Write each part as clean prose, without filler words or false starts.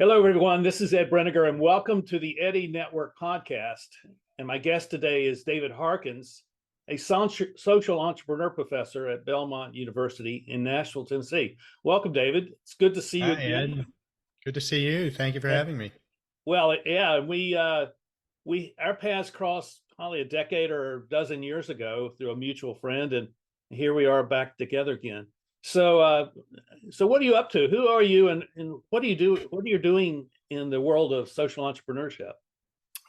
Hello, everyone. This is Ed Brenniger, and welcome to the Eddy Network podcast. And my guest today is David Harkins, a social entrepreneur professor at Belmont University in Nashville, Tennessee. Welcome, David. It's good to see you Hi, again. Ed. Good to see you. Thank you for And, having me. well, yeah, we our paths crossed probably a decade or a dozen years ago through a mutual friend, and here we are back together again. So what are you up to? Who are you, and what do you do? What are you doing in the world of social entrepreneurship?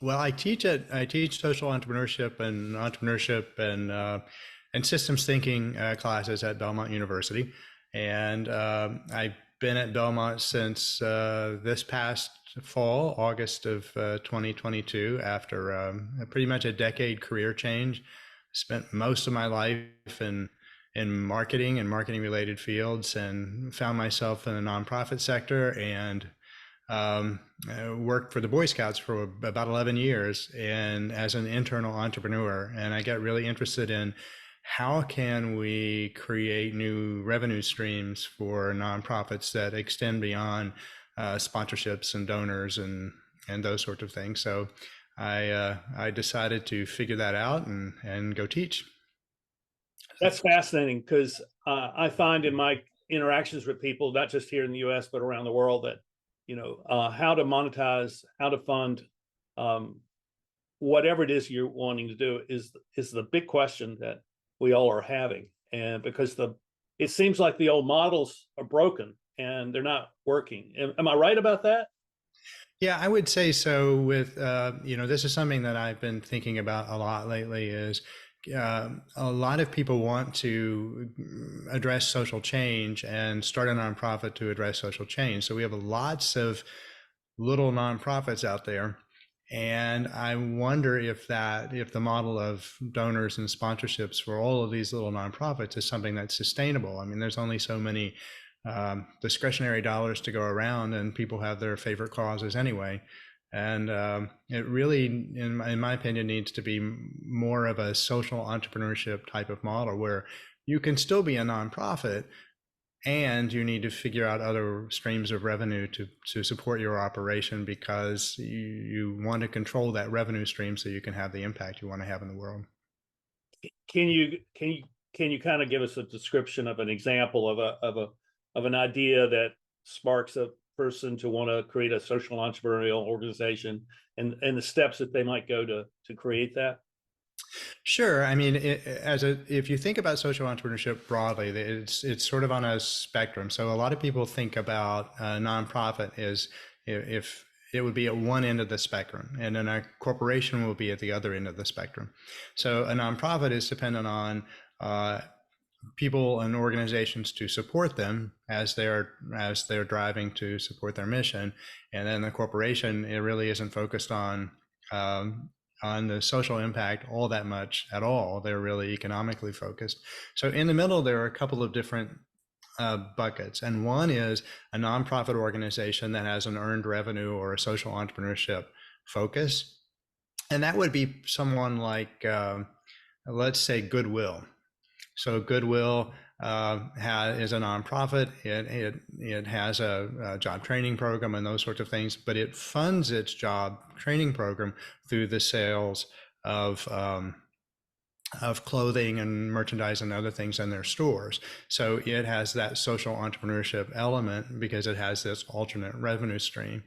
Well, I teach social entrepreneurship and systems thinking classes at Belmont University, and I've been at Belmont since this past fall, August of 2022. After pretty much a decade career change, spent most of my life in marketing and marketing related fields, and found myself in the nonprofit sector and I worked for the Boy Scouts for about 11 years and as an internal entrepreneur. And I got really interested in how can we create new revenue streams for nonprofits that extend beyond sponsorships and donors and those sorts of things. So I decided to figure that out and go teach. That's fascinating because I find in my interactions with people, not just here in the U.S. but around the world, that how to monetize, how to fund whatever it is you're wanting to do is the big question that we all are having, and because it seems like the old models are broken and they're not working. Am I right about that? Yeah, I would say so. With this is something that I've been thinking about a lot lately. Is a lot of people want to address social change and start a nonprofit to address social change. So we have lots of little nonprofits out there, and I wonder if the model of donors and sponsorships for all of these little nonprofits is something that's sustainable. I mean, there's only so many discretionary dollars to go around, and people have their favorite causes anyway. And it really, in my opinion, needs to be more of a social entrepreneurship type of model where you can still be a nonprofit and you need to figure out other streams of revenue to support your operation because you want to control that revenue stream so you can have the impact you want to have in the world. Can you kind of give us a description of an example of an idea that sparks a person to want to create a social entrepreneurial organization, and the steps that they might go to create that? Sure. I mean, if you think about social entrepreneurship broadly, it's sort of on a spectrum. So a lot of people think about a nonprofit as if it would be at one end of the spectrum, and then a corporation will be at the other end of the spectrum. So a nonprofit is dependent on people and organizations to support them as they're driving to support their mission, and then the corporation, it really isn't focused on the social impact all that much at all. They're really economically focused. So in the middle, there are a couple of different buckets, and one is a nonprofit organization that has an earned revenue or a social entrepreneurship focus, and that would be someone like let's say Goodwill. So Goodwill is a nonprofit. It has a job training program and those sorts of things, but it funds its job training program through the sales of clothing and merchandise and other things in their stores. So it has that social entrepreneurship element because it has this alternate revenue stream.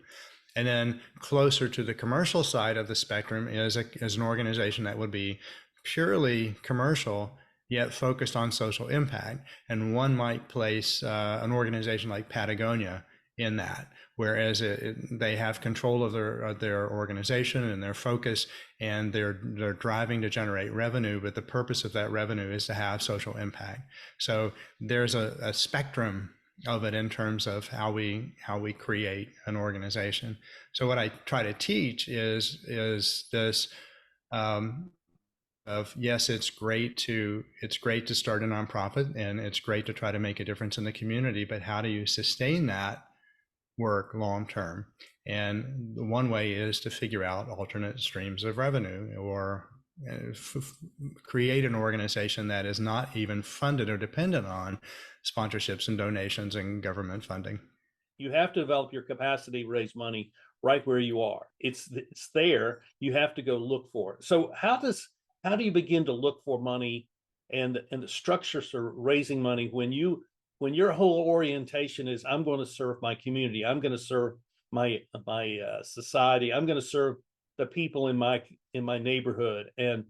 And then closer to the commercial side of the spectrum is an organization that would be purely commercial yet focused on social impact. And one might place an organization like Patagonia in that, whereas they have control of their organization and their focus, and they're driving to generate revenue, but the purpose of that revenue is to have social impact. So there's a spectrum of it in terms of how we create an organization. So what I try to teach is this of yes, it's great to start a nonprofit and it's great to try to make a difference in the community, but how do you sustain that work long term? And one way is to figure out alternate streams of revenue, or create an organization that is not even funded or dependent on sponsorships and donations and government funding. You have to develop your capacity to raise money right where you are. It's there. You have to go look for it. So how do you begin to look for money and the structures for raising money when your whole orientation is I'm going to serve my community, I'm going to serve my society, I'm going to serve the people in my neighborhood, and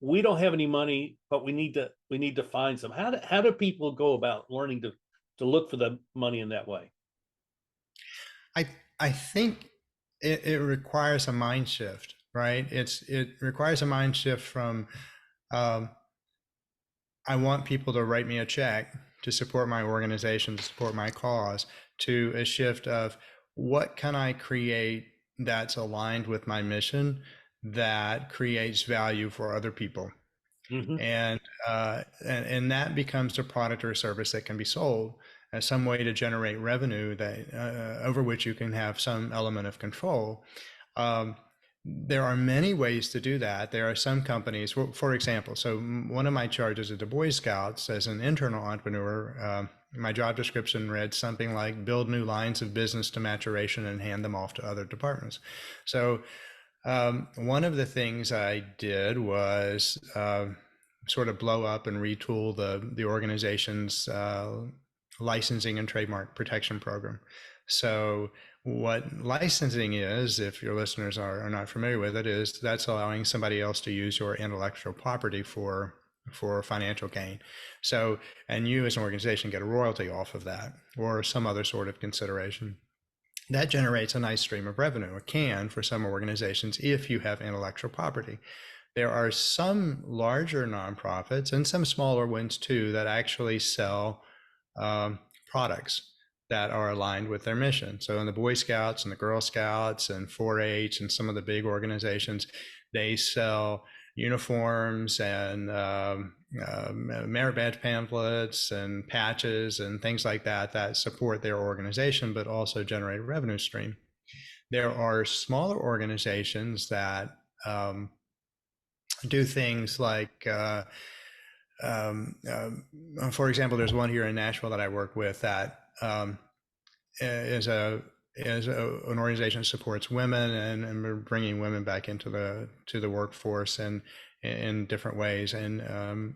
we don't have any money, but we need to find some. How do people go about learning to look for the money in that way? I I think it requires a mind shift, right? It requires a mind shift from um, I want people to write me a check to support my organization, to support my cause, to a shift of what can I create that's aligned with my mission that creates value for other people. Mm-hmm. And that becomes a product or a service that can be sold as some way to generate revenue that over which you can have some element of control. Um, there are many ways to do that. There are some companies, for example, so one of my charges at the Boy Scouts as an internal entrepreneur, my job description read something like build new lines of business to maturation and hand them off to other departments. So one of the things I did was sort of blow up and retool the organization's licensing and trademark protection program. So what licensing is, if your listeners are not familiar with it, is that's allowing somebody else to use your intellectual property for financial gain. So, and you as an organization get a royalty off of that or some other sort of consideration. That generates a nice stream of revenue. It can for some organizations if you have intellectual property. There are some larger nonprofits and some smaller ones too that actually sell products that are aligned with their mission. So in the Boy Scouts and the Girl Scouts and 4-H and some of the big organizations, they sell uniforms and merit badge pamphlets and patches and things like that that support their organization, but also generate a revenue stream. There are smaller organizations that do things like, for example, there's one here in Nashville that I work with that is an organization that supports women and we're bringing women back into the workforce and in different ways, and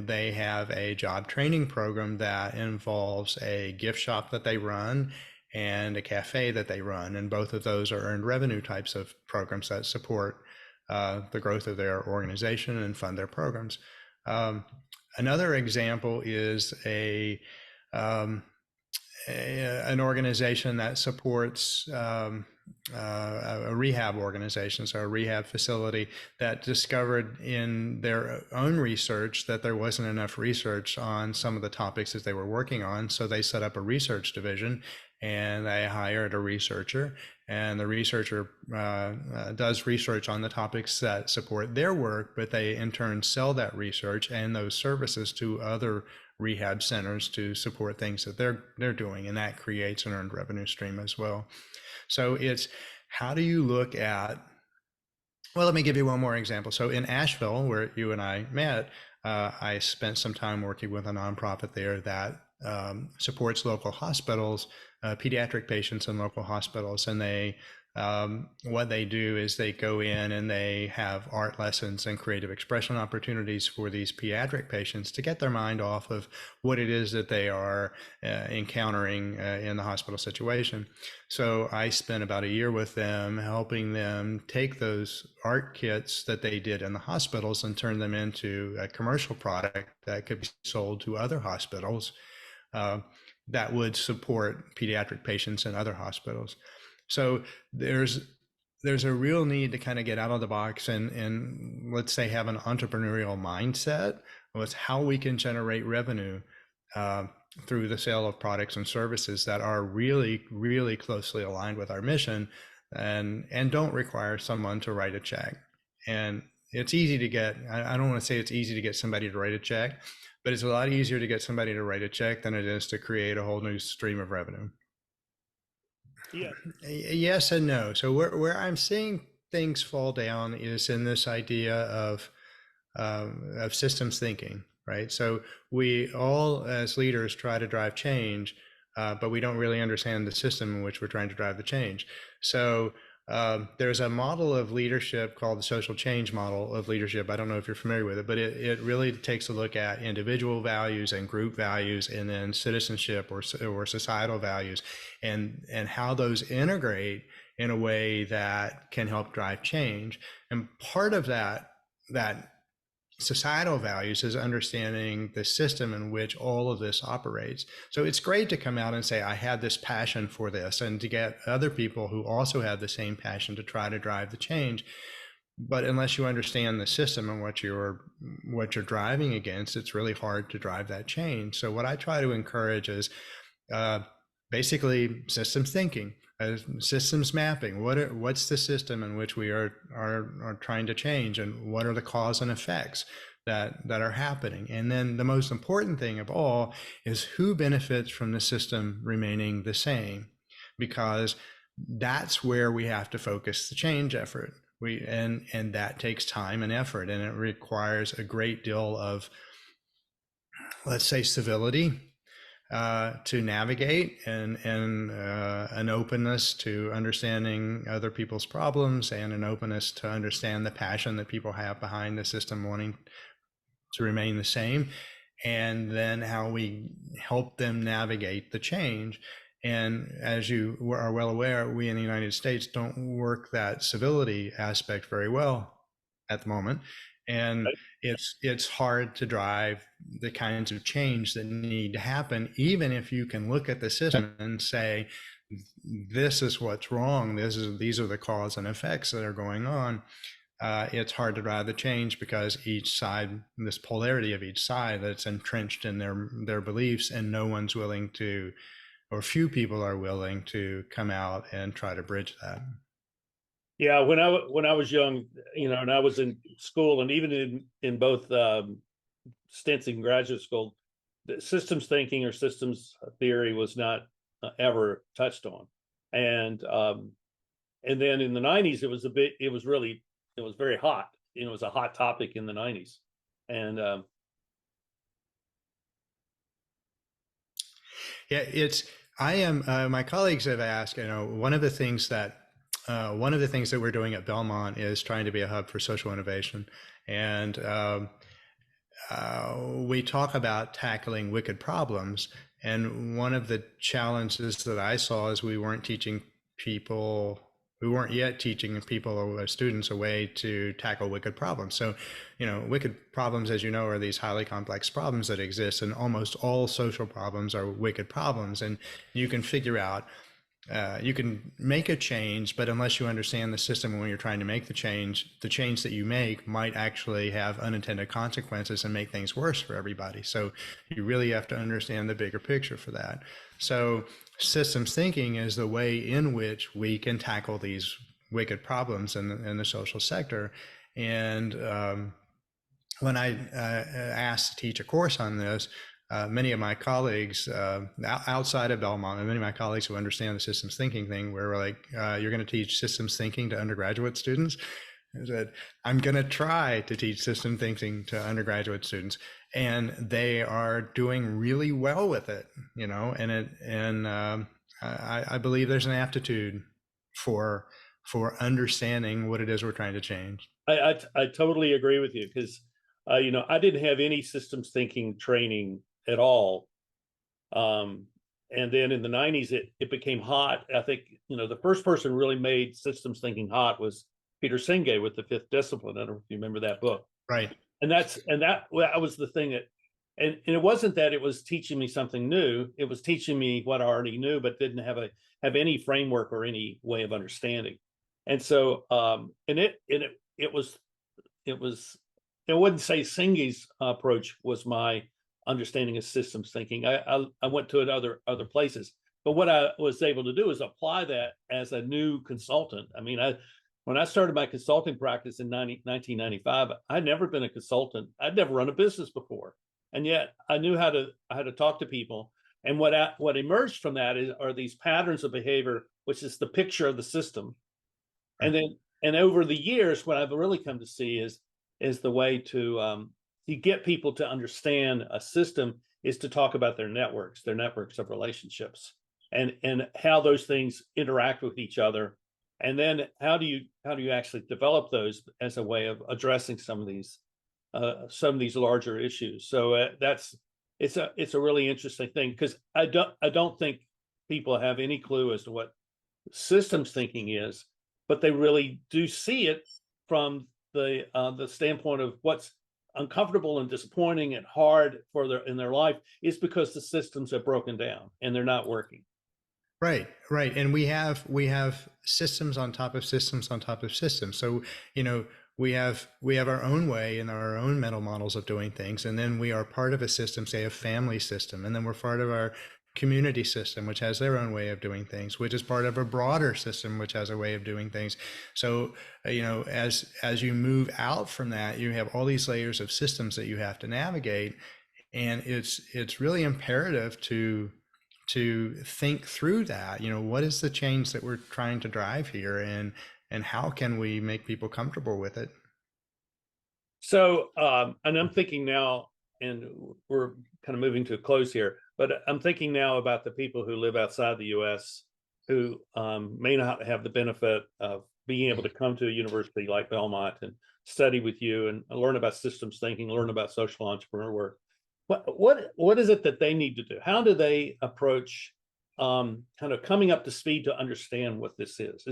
they have a job training program that involves a gift shop that they run and a cafe that they run, and both of those are earned revenue types of programs that support the growth of their organization and fund their programs. Another example is an organization that supports a rehab organization, so a rehab facility that discovered in their own research that there wasn't enough research on some of the topics that they were working on. So they set up a research division and they hired a researcher, and the researcher does research on the topics that support their work, but they in turn sell that research and those services to other rehab centers to support things that they're doing, and that creates an earned revenue stream as well. So it's how do you look at, well, let me give you one more example. So in Asheville, where you and I met, I spent some time working with a nonprofit there that supports local hospitals, pediatric patients in local hospitals, and they what they do is they go in and they have art lessons and creative expression opportunities for these pediatric patients to get their mind off of what it is that they are encountering in the hospital situation. So I spent about a year with them helping them take those art kits that they did in the hospitals and turn them into a commercial product that could be sold to other hospitals that would support pediatric patients in other hospitals. So there's a real need to kind of get out of the box and let's say have an entrepreneurial mindset with how we can generate revenue through the sale of products and services that are really, really closely aligned with our mission and don't require someone to write a check. And it's easy to get, I don't want to say it's easy to get somebody to write a check, but it's a lot easier to get somebody to write a check than it is to create a whole new stream of revenue. Yeah. Yes and no. So where I'm seeing things fall down is in this idea of systems thinking, right? So we all as leaders try to drive change, but we don't really understand the system in which we're trying to drive the change. So there's a model of leadership called the social change model of leadership. I don't know if you're familiar with it, but it really takes a look at individual values and group values, and then citizenship or societal values, and how those integrate in a way that can help drive change. And part of that societal values is understanding the system in which all of this operates. So it's great to come out and say, I had this passion for this, and to get other people who also have the same passion to try to drive the change. But unless you understand the system and what you're driving against, it's really hard to drive that change. So what I try to encourage is basically systems thinking, systems mapping. What's the system in which we are trying to change, and what are the cause and effects that are happening? And then the most important thing of all is who benefits from the system remaining the same, because that's where we have to focus the change effort. And that takes time and effort, and it requires a great deal of, let's say, civility to navigate, and an openness to understanding other people's problems, and an openness to understand the passion that people have behind the system wanting to remain the same, and then how we help them navigate the change. And as you are well aware, we in the United States don't work that civility aspect very well at the moment. And it's hard to drive the kinds of change that need to happen, even if you can look at the system and say, this is what's wrong, these are the cause and effects that are going on. It's hard to drive the change because each side, this polarity of each side, that's entrenched in their beliefs, and no one's willing to, or few people are willing to come out and try to bridge that. Yeah, when I was young, and I was in school, and even in both stints in graduate school, the systems thinking or systems theory was not ever touched on. And then in the 90s, it was very hot. It was a hot topic in the 90s. And yeah, my colleagues have asked, one of the things that we're doing at Belmont is trying to be a hub for social innovation. And we talk about tackling wicked problems. And one of the challenges that I saw is we weren't yet teaching people or students a way to tackle wicked problems. So, wicked problems, as you know, are these highly complex problems that exist, and almost all social problems are wicked problems. And you can figure out, you can make a change, but unless you understand the system when you're trying to make the change that you make might actually have unintended consequences and make things worse for everybody. So you really have to understand the bigger picture for that. So systems thinking is the way in which we can tackle these wicked problems in the social sector. And when I asked to teach a course on this, many of my colleagues outside of Belmont, and many of my colleagues who understand the systems thinking thing, were like, you're going to teach systems thinking to undergraduate students? I said, I'm going to try to teach system thinking to undergraduate students, and they are doing really well with it, and I believe there's an aptitude for understanding what it is we're trying to change. I totally agree with you, because I didn't have any systems thinking training at all. And then in the 90s, it became hot. I think, the first person who really made systems thinking hot was Peter Senge with The Fifth Discipline. I don't know if you remember that book. Right. And that was the thing and it wasn't that it was teaching me something new. It was teaching me what I already knew, but didn't have any framework or any way of understanding. And so, it wouldn't say Senge's approach was my understanding of systems thinking. I went to it other places, but what I was able to do is apply that as a new consultant. I mean, when I started my consulting practice in 1995, I'd never been a consultant. I'd never run a business before, and yet I knew how to talk to people. And what emerged from that are these patterns of behavior, which is the picture of the system. Right. And over the years, what I've really come to see is the way to get people to understand a system is to talk about their networks of relationships, and how those things interact with each other. And then how do you actually develop those as a way of addressing some of these larger issues? So it's a really interesting thing, because I don't think people have any clue as to what systems thinking is, but they really do see it from the standpoint of what's uncomfortable and disappointing and hard in their life is because the systems have broken down and they're not working. Right, right. And we have systems on top of systems on top of systems. So, we have our own way and our own mental models of doing things. And then we are part of a system, say a family system. And then we're part of our community system, which has their own way of doing things, which is part of a broader system, which has a way of doing things. So, as you move out from that, you have all these layers of systems that you have to navigate. And it's really imperative to think through that. What is the change that we're trying to drive here, and how can we make people comfortable with it? So, and I'm thinking now, and we're kind of moving to a close here, but I'm thinking now about the people who live outside the U.S. who may not have the benefit of being able to come to a university like Belmont and study with you and learn about systems thinking, learn about social entrepreneur work. What is it that they need to do? How do they approach kind of coming up to speed to understand what this is?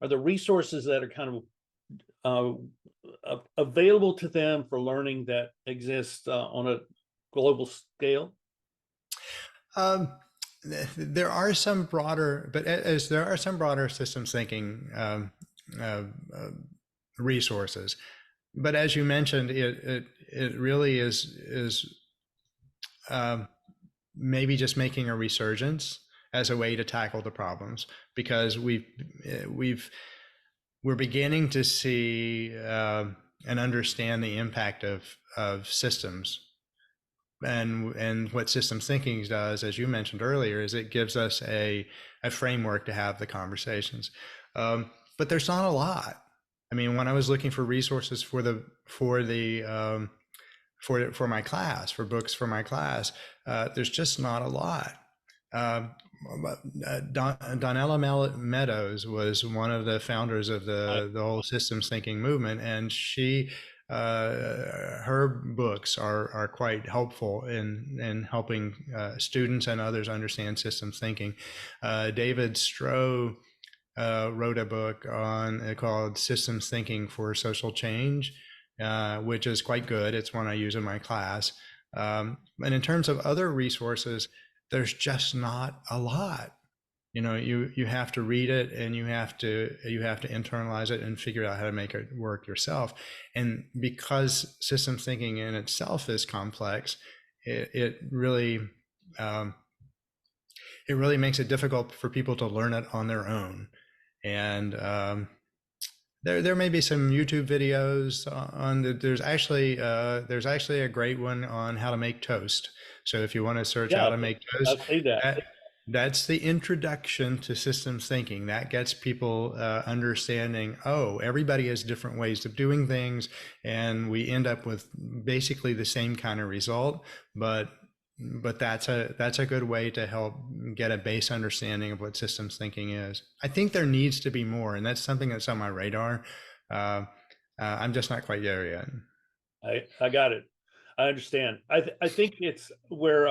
Are there resources that are kind of available to them for learning that exist on a global scale? There are some broader, but as there are some broader systems thinking uh, resources, but as you mentioned, it really is maybe just making a resurgence as a way to tackle the problems, because we're beginning to see and understand the impact of systems, and what systems thinking does, as you mentioned earlier, is it gives us a framework to have the conversations. But there's not a lot. I mean, when I was looking for resources for my class, for books for my class, there's just not a lot. Donella Meadows was one of the founders of the whole systems thinking movement, and her books are quite helpful in helping students and others understand systems thinking. David Stroh wrote a book called Systems Thinking for Social Change, which is quite good. It's one I use in my class. And in terms of other resources, there's just not a lot. You have to read it, and you have to internalize it and figure out how to make it work yourself. And because systems thinking in itself is complex, it really makes it difficult for people to learn it on their own. And there may be some YouTube videos there's actually a great one on how to make toast. So if you want to search how to make toast, I'll see that. That's the introduction to systems thinking. That gets people understanding, everybody has different ways of doing things, and we end up with basically the same kind of result. But that's a good way to help get a base understanding of what systems thinking is. I think there needs to be more, and that's something that's on my radar. I'm just not quite there yet. I got it. I understand. I think it's where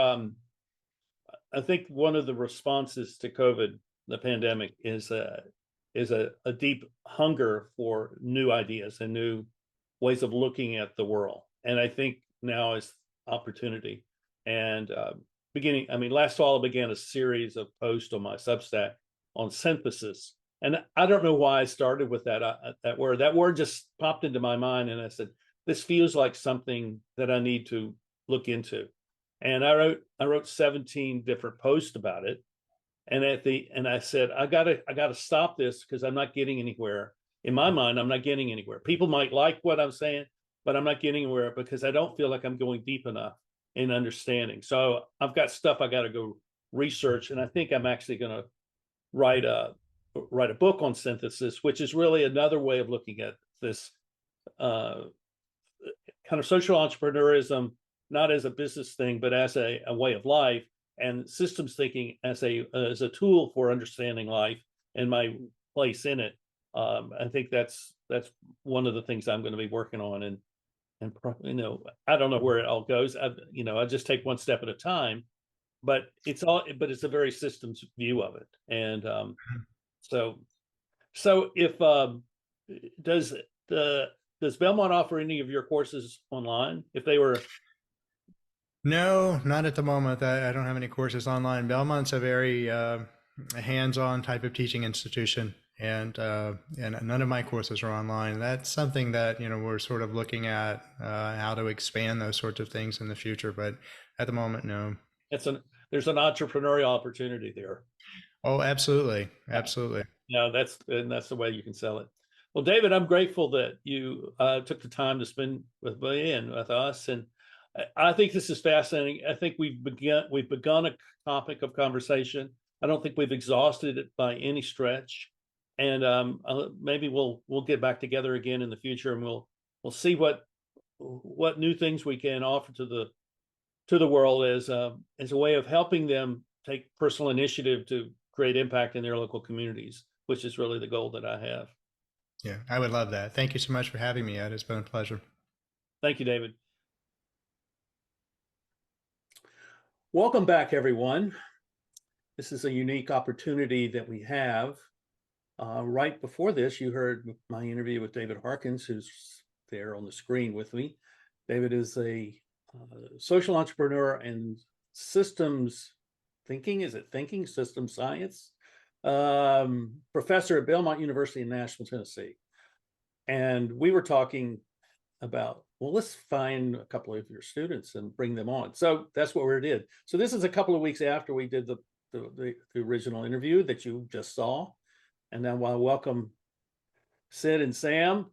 I think one of the responses to COVID, the pandemic, is a deep hunger for new ideas and new ways of looking at the world. And I think now is opportunity. And last fall I began a series of posts on my Substack on synthesis. And I don't know why I started with that word. That word just popped into my mind, and I said, this feels like something that I need to look into. And I wrote 17 different posts about it. And I said, I gotta stop this, because I'm not getting anywhere. In my mind, I'm not getting anywhere. People might like what I'm saying, but I'm not getting anywhere because I don't feel like I'm going deep enough in understanding. So I've got stuff I got to go research, and I think I'm actually going to write a book on synthesis, which is really another way of looking at this kind of social entrepreneurism not as a business thing, but as a way of life, and systems thinking as a tool for understanding life and my place in it. I think that's one of the things I'm going to be working on, and I don't know where it all goes. I just take one step at a time, but it's a very systems view of it. And so if does does Belmont offer any of your courses online? If they were No, not at the moment. I don't have any courses online. Belmont's a very hands-on type of teaching institution, and none of my courses are online. That's something that we're sort of looking at how to expand those sorts of things in the future. But at the moment, no. There's an entrepreneurial opportunity there. Oh, absolutely, absolutely. Yeah, that's the way you can sell it. Well, David, I'm grateful that you took the time to spend with me and with us, and I think this is fascinating. I think we've begun a topic of conversation. I don't think we've exhausted it by any stretch, and maybe we'll get back together again in the future, and we'll see what new things we can offer to the world as a way of helping them take personal initiative to create impact in their local communities, which is really the goal that I have. Yeah, I would love that. Thank you so much for having me, Ed. It's been a pleasure. Thank you, David. Welcome back, everyone. This is a unique opportunity that we have. Right before this, you heard my interview with David Harkins, who's there on the screen with me. David is a social entrepreneur and systems thinking, systems science, professor at Belmont University in Nashville, Tennessee. And we were talking about, well, let's find a couple of your students and bring them on. So that's what we did. So this is a couple of weeks after we did the original interview that you just saw. And now I welcome Sid and Sam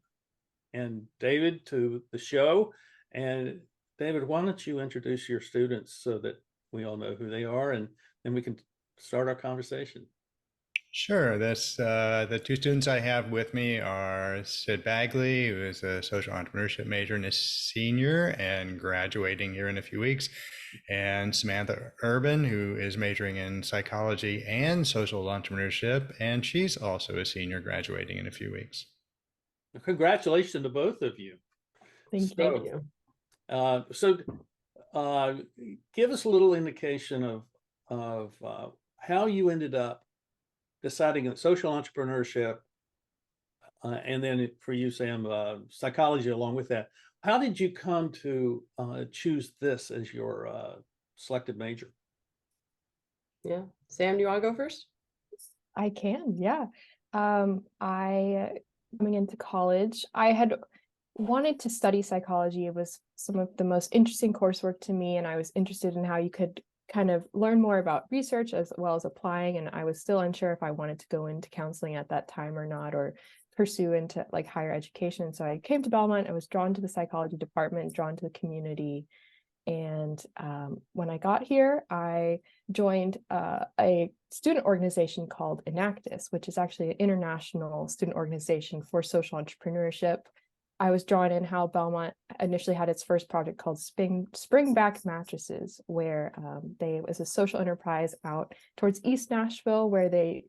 and David to the show. And David, why don't you introduce your students so that we all know who they are, and then we can start our conversation. Sure. The two students I have with me are Sid Bagley, who is a social entrepreneurship major and a senior and graduating here in a few weeks, and Samantha Urban, who is majoring in psychology and social entrepreneurship, and she's also a senior graduating in a few weeks. Congratulations to both of you. Thank you. So give us a little indication of how you ended up deciding that social entrepreneurship, and then for you, Sam, psychology along with that. How did you come to choose this as your selected major? Yeah. Sam, do you want to go first? I can, yeah. Coming into college, I had wanted to study psychology. It was some of the most interesting coursework to me, and I was interested in how you could kind of learn more about research as well as applying. And I was still unsure if I wanted to go into counseling at that time or not, or pursue into like higher education. So I came to Belmont. I was drawn to the psychology department, drawn to the community. And when I got here, I joined a student organization called Enactus, which is actually an international student organization for social entrepreneurship. I was drawn in how Belmont initially had its first project called Springback Mattresses, where it was a social enterprise out towards East Nashville, where they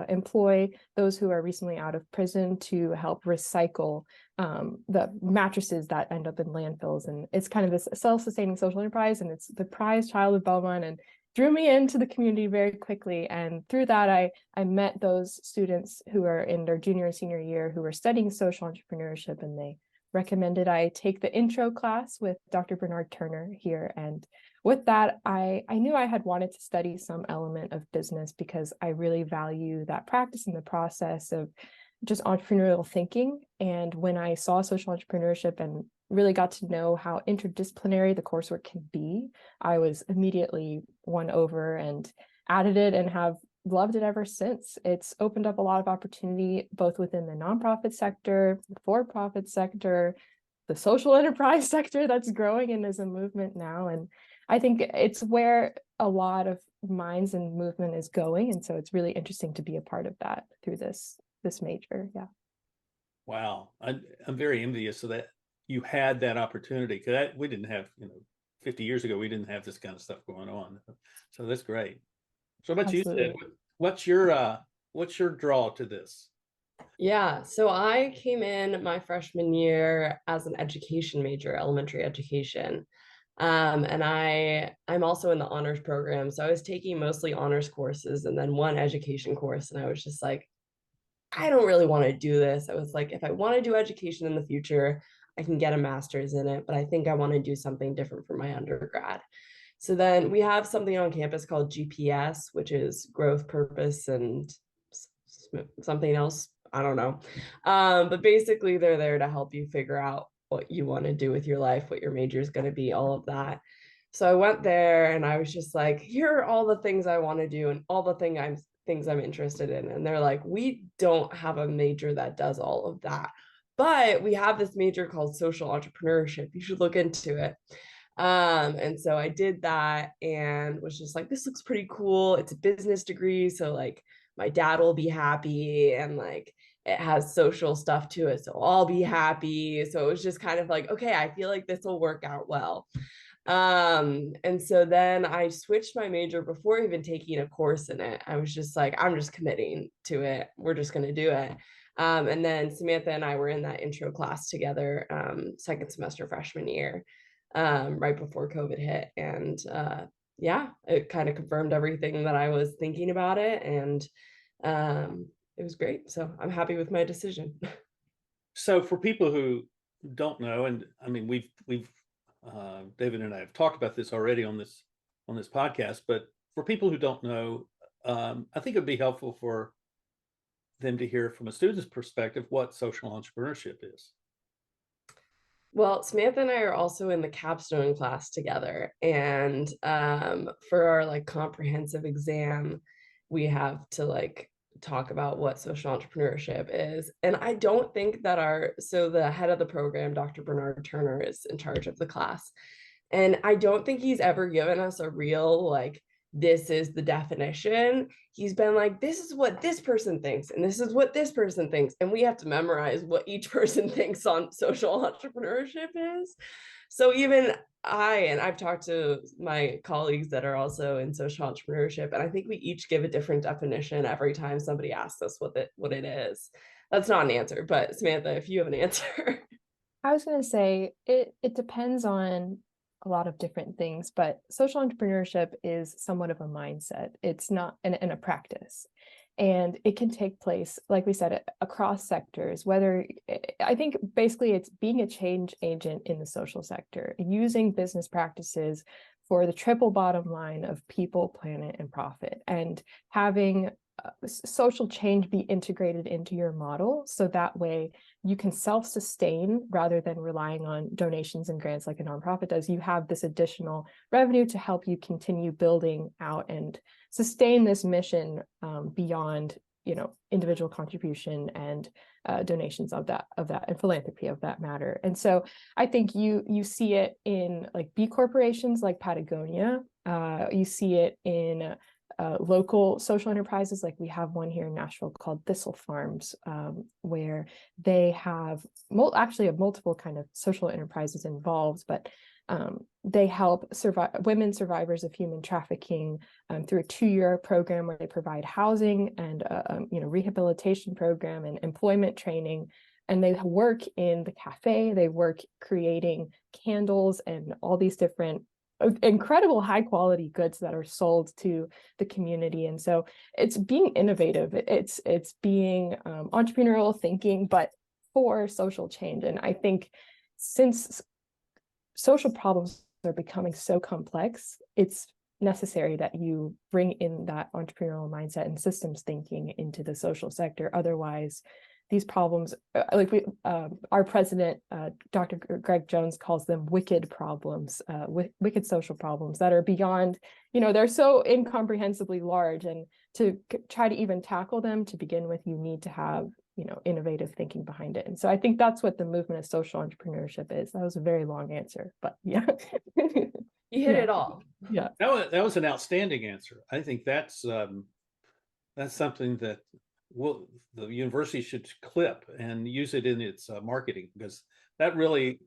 employ those who are recently out of prison to help recycle the mattresses that end up in landfills. And it's kind of this self-sustaining social enterprise, and it's the prized child of Belmont, and drew me into the community very quickly. And through that, I met those students who are in their junior and senior year who were studying social entrepreneurship, and they recommended I take the intro class with Dr. Bernard Turner here. And with that, I knew I had wanted to study some element of business because I really value that practice and the process of just entrepreneurial thinking. And when I saw social entrepreneurship and really got to know how interdisciplinary the coursework can be, I was immediately won over and added it and have loved it ever since. It's opened up a lot of opportunity, both within the nonprofit sector, the for-profit sector, the social enterprise sector that's growing and is a movement now. And I think it's where a lot of minds and movement is going. And so it's really interesting to be a part of that through this major. Yeah. Wow. I'm very envious of that. You had that opportunity, because we didn't have, 50 years ago, we didn't have this kind of stuff going on. So that's great. So what about you, Sid? Absolutely. What's your draw to this? Yeah, so I came in my freshman year as an education major, elementary education. And I'm also in the honors program. So I was taking mostly honors courses and then one education course. And I was just like, I don't really want to do this. I was like, if I want to do education in the future, I can get a master's in it, but I think I want to do something different for my undergrad. So then we have something on campus called GPS, which is growth, purpose, and something else. I don't know. But basically, they're there to help you figure out what you want to do with your life, what your major is going to be, all of that. So I went there and I was just like, here are all the things I want to do and all the things I'm interested in. And they're like, we don't have a major that does all of that, but we have this major called social entrepreneurship. You should look into it. And so I did that and was just like, this looks pretty cool. It's a business degree. So like my dad will be happy and like it has social stuff to it. So I'll be happy. So it was just kind of like, okay, I feel like this will work out well. And so then I switched my major before even taking a course in it. I was just like, I'm just committing to it. We're just going to do it. And then Samantha and I were in that intro class together, second semester freshman year, right before COVID hit. And yeah, it kind of confirmed everything that I was thinking about it. And it was great. So I'm happy with my decision. So for people who don't know, and I mean, we've David and I have talked about this already on this podcast, but for people who don't know, I think it'd be helpful for them to hear from a student's perspective what social entrepreneurship is. Well, Samantha and I are also in the capstone class together, and for our like comprehensive exam, we have to like talk about what social entrepreneurship is. And I don't think that so the head of the program, Dr. Bernard Turner, is in charge of the class. And I don't think he's ever given us a real like, this is the definition. He's been like, this is what this person thinks, and this is what this person thinks. And we have to memorize what each person thinks on social entrepreneurship is. So even I've talked to my colleagues that are also in social entrepreneurship, and I think we each give a different definition every time somebody asks us what it is. That's not an answer, but Samantha, if you have an answer. I was going to say it depends on a lot of different things, but social entrepreneurship is somewhat of a mindset. It's not in a practice. And it can take place, like we said, across sectors, whether I think basically it's being a change agent in the social sector, using business practices for the triple bottom line of people, planet, and profit, and having social change be integrated into your model. So that way you can self-sustain rather than relying on donations and grants like a nonprofit does. You have this additional revenue to help you continue building out and sustain this mission beyond, individual contribution and donations of that and philanthropy of that matter. And so I think you see it in like B corporations like Patagonia. You see it in local social enterprises, like we have one here in Nashville called Thistle Farms, where they have multiple kind of social enterprises involved, but they help women survivors of human trafficking through a 2-year program where they provide housing and rehabilitation program and employment training. And they work in the cafe, they work creating candles and all these different incredible high quality goods that are sold to the community. And so it's being innovative, it's being entrepreneurial thinking, but for social change. And I think since social problems are becoming so complex, it's necessary that you bring in that entrepreneurial mindset and systems thinking into the social sector. Otherwise, these problems, our president, Dr. Greg Jones, calls them wicked problems, wicked social problems that are beyond, they're so incomprehensibly large. And to try to even tackle them to begin with, you need to have, innovative thinking behind it. And so I think that's what the movement of social entrepreneurship is. That was a very long answer, but yeah. You hit it all. Yeah. That was an outstanding answer. I think that's something that the university should clip and use it in its marketing, because that really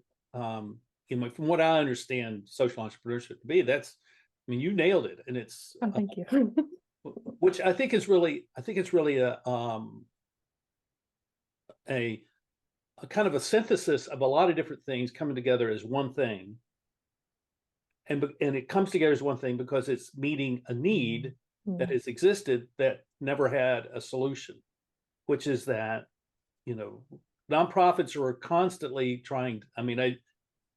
from what I understand social entrepreneurship to be, I mean, you nailed it. And it's, Oh, thank you. which I think it's really a kind of a synthesis of a lot of different things coming together as one thing. And it comes together as one thing because it's meeting a need that has existed that never had a solution, which is that, nonprofits are constantly trying. I mean,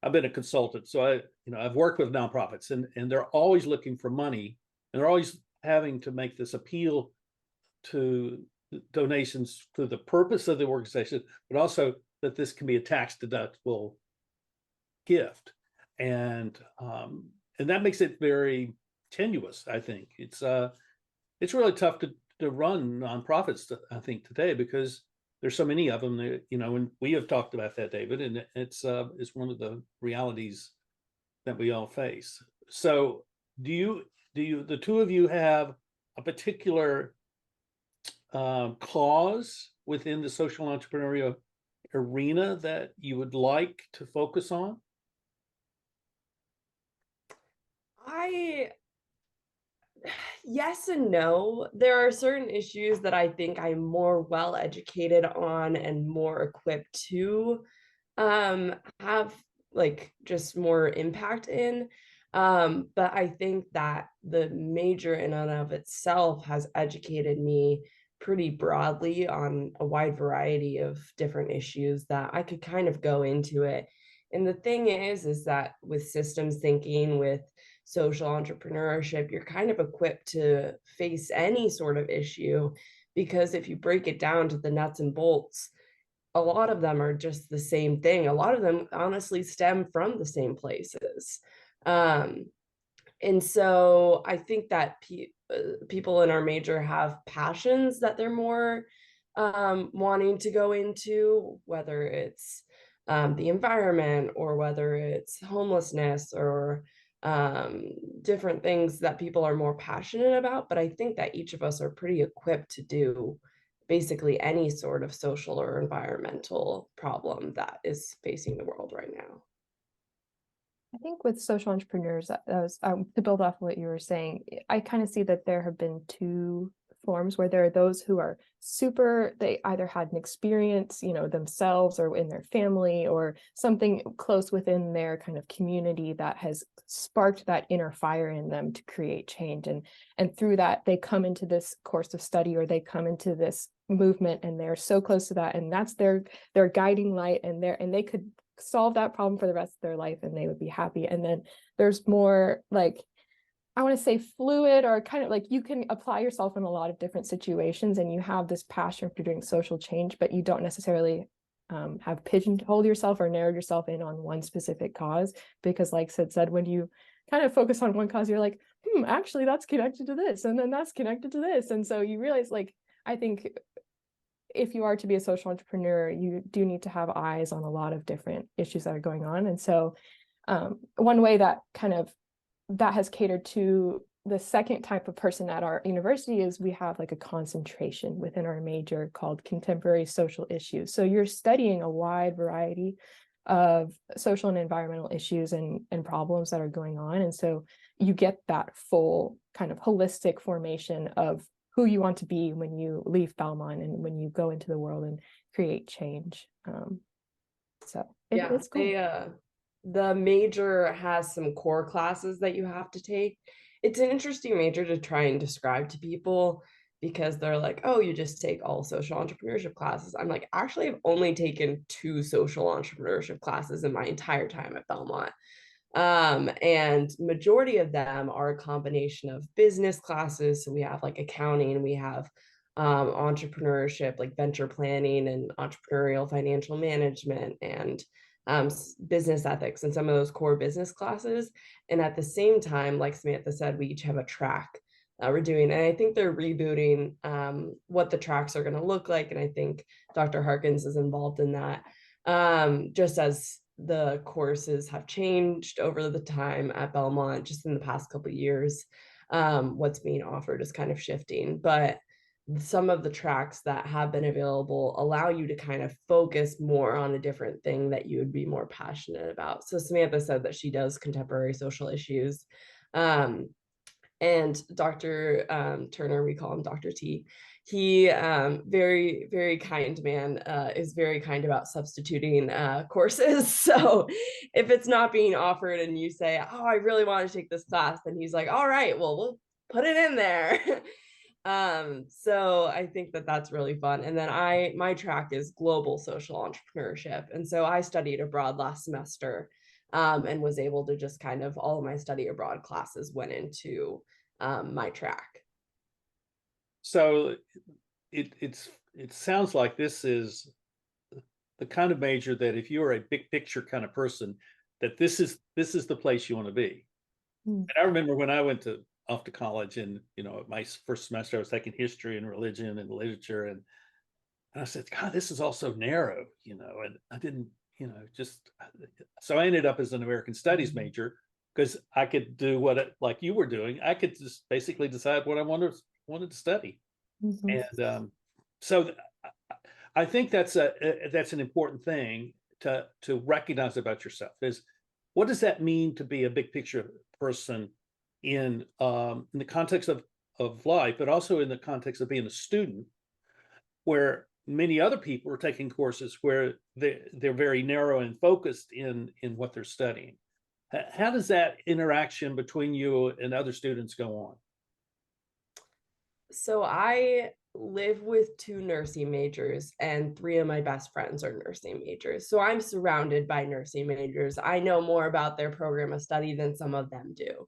I've been a consultant, so I've worked with nonprofits, and they're always looking for money, and they're always having to make this appeal to donations to the purpose of the organization, but also that this can be a tax deductible gift, and that makes it very tenuous. I think it's really tough to run nonprofits, I think, today, because there's so many of them that, and we have talked about that, David, and it's one of the realities that we all face. So do the two of you have a particular cause within the social entrepreneurial arena that you would like to focus on? Yes and no. There are certain issues that I think I'm more well educated on and more equipped to have like just more impact in. But I think that the major in and of itself has educated me pretty broadly on a wide variety of different issues that I could kind of go into it. And the thing is that with systems thinking, with social entrepreneurship, you're kind of equipped to face any sort of issue, because if you break it down to the nuts and bolts, a lot of them are just the same thing. A lot of them honestly stem from the same places. And so I think that people in our major have passions that they're more wanting to go into, whether it's the environment, or whether it's homelessness, or different things that people are more passionate about. But I think that each of us are pretty equipped to do basically any sort of social or environmental problem that is facing the world right now. I think with social entrepreneurs, that was to build off what you were saying, I kind of see that there have been two forms where there are those who are they either had an experience, themselves or in their family or something close within their kind of community that has sparked that inner fire in them to create change. And through that, they come into this course of study, or they come into this movement, and they're so close to that. And that's their guiding light, and they could solve that problem for the rest of their life and they would be happy. And then there's more like, I want to say fluid, or kind of like you can apply yourself in a lot of different situations, and you have this passion for doing social change, but you don't necessarily have pigeonholed yourself or narrowed yourself in on one specific cause. Because like Sid said, when you kind of focus on one cause, you're like, actually that's connected to this, and then that's connected to this. And so you realize, like, I think if you are to be a social entrepreneur, you do need to have eyes on a lot of different issues that are going on. And so one way that has catered to the second type of person at our university is we have like a concentration within our major called contemporary social issues. So you're studying a wide variety of social and environmental issues and problems that are going on. And so you get that full kind of holistic formation of who you want to be when you leave Belmont and when you go into the world and create change. It's cool. The major has some core classes that you have to take. It's an interesting major to try and describe to people, because they're like, oh, you just take all social entrepreneurship classes. I'm like, actually, I've only taken 2 social entrepreneurship classes in my entire time at Belmont. And majority of them are a combination of business classes. So we have like accounting, we have entrepreneurship, like venture planning and entrepreneurial financial management, and business ethics, and some of those core business classes. And at the same time, like Samantha said, we each have a track we're doing. And I think they're rebooting what the tracks are going to look like. And I think Dr. Harkins is involved in that, just as the courses have changed over the time at Belmont, just in the past couple of years. What's being offered is kind of shifting, but some of the tracks that have been available allow you to kind of focus more on a different thing that you would be more passionate about. So Samantha said that she does contemporary social issues. And Dr. Turner, we call him Dr. T. He, very, very kind man, is very kind about substituting courses. So if it's not being offered and you say, oh, I really want to take this class, then he's like, all right, well, we'll put it in there. So I think that that's really fun. And then my track is global social entrepreneurship. And so I studied abroad last semester, and was able to just kind of, all of my study abroad classes went into my track. So it sounds like this is the kind of major that if you're a big picture kind of person, that this is the place you want to be. And I remember when I went off to college, and my first semester I was taking history and religion and literature, and I said, God, this is all so narrow, and I didn't, so I ended up as an American Studies major, because I could do like you were doing. I could just basically decide what I wanted to study. And so I think that's an important thing to recognize about yourself, is what does that mean to be a big picture person in the context of life, but also in the context of being a student, where many other people are taking courses where they're very narrow and focused in what they're studying. How does that interaction between you and other students go on? So I live with 2 nursing majors, and 3 of my best friends are nursing majors. So I'm surrounded by nursing majors. I know more about their program of study than some of them do.